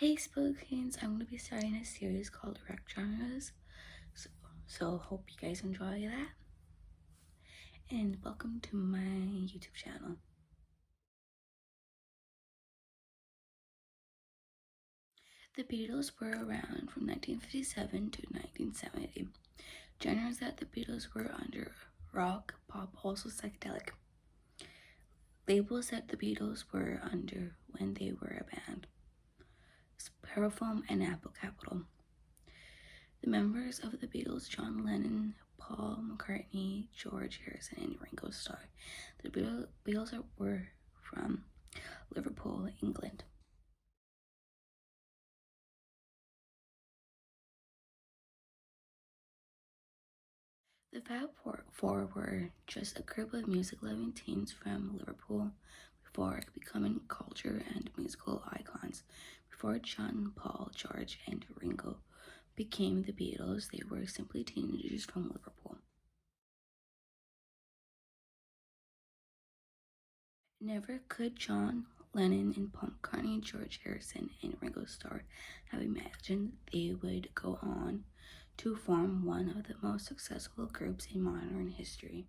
Hey Spookins, I'm going to be starting a series called Rec Genres, so hope you guys enjoy that, and welcome to my YouTube channel. The Beatles were around from 1957 to 1970. Genres that the Beatles were under: rock, pop, also psychedelic. Labels that the Beatles were under when they were a band: Parafoam and Apple Capital. The members of the Beatles: John Lennon, Paul McCartney, George Harrison, and Ringo Starr. The Beatles were from Liverpool, England. The Fab Four were just a group of music-loving teens from Liverpool before becoming culture and musical icons. Before John, Paul, George, and Ringo became the Beatles, they were simply teenagers from Liverpool. Never could John Lennon and Paul McCartney, George Harrison, and Ringo Starr have imagined they would go on to form one of the most successful groups in modern history.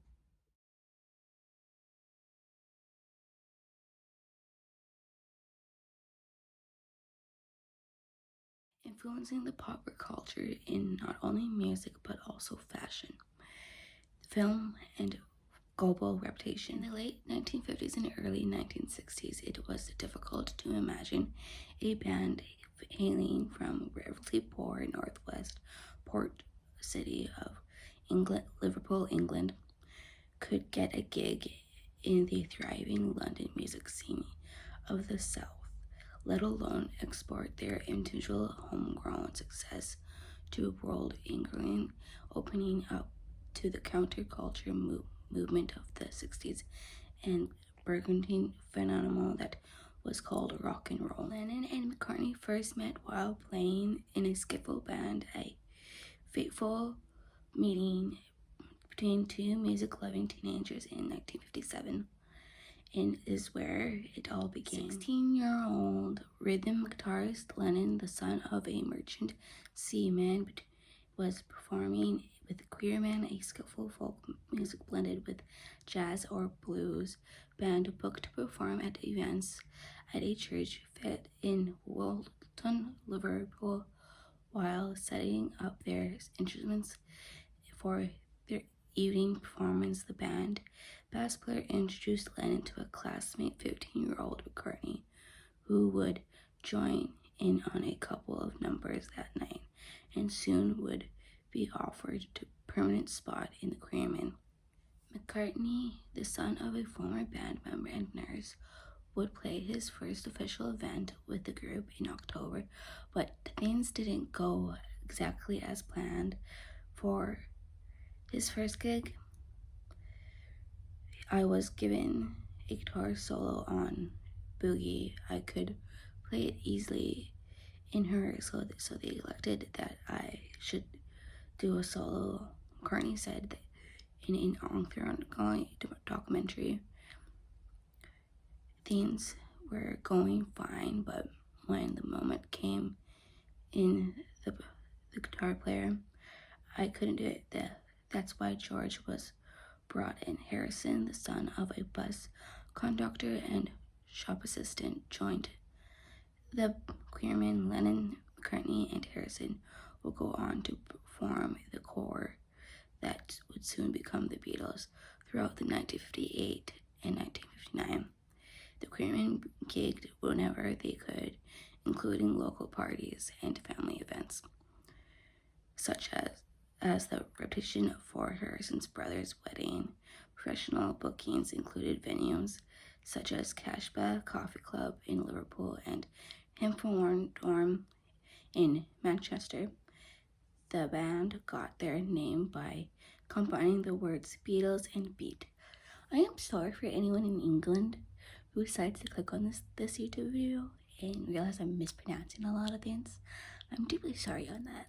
Influencing the pop culture in not only music but also fashion, film, and global reputation. In the late 1950s and early 1960s, it was difficult to imagine a band hailing from relatively poor northwest port city of England, Liverpool, England, could get a gig in the thriving London music scene of the South, let alone export their individual homegrown success to a world, including opening up to the counterculture movement of the 60s and burgeoning phenomenon that was called rock and roll. Lennon and McCartney first met while playing in a skiffle band, a fateful meeting between two music-loving teenagers in 1957, and is where it all began. 16-year-old rhythm guitarist Lennon, the son of a merchant seaman, was performing with Queerman, a skillful folk music blended with jazz or blues band booked to perform at events at a church fit in Woolton, Liverpool, while setting up their instruments for their evening performance. The band bass player introduced Lennon to a classmate, 15-year-old McCartney, who would join in on a couple of numbers that night and soon would be offered a permanent spot in the Queermen. McCartney, the son of a former band member and nurse, would play his first official event with the group in October, but things didn't go exactly as planned. For his first gig, I was given a guitar solo on Boogie. I could play it easily in her, so they elected that I should do a solo. McCartney said that in an ongoing documentary, things were going fine, but when the moment came in the guitar player, I couldn't do it. That's why George was brought in. Harrison, the son of a bus conductor and shop assistant, joined the Queermen. Lennon, McCartney, and Harrison will go on to form the core that would soon become the Beatles throughout the 1958 and 1959. The Queermen gigged whenever they could, including local parties and family events, such as the repetition for Harrison's brother's wedding. Professional bookings included venues such as Cashback Coffee Club in Liverpool and Hempthorne Dorm in Manchester. The band got their name by combining the words Beatles and beat. I am sorry for anyone in England who decides to click on this YouTube video and realize I'm mispronouncing a lot of things. I'm deeply sorry on that.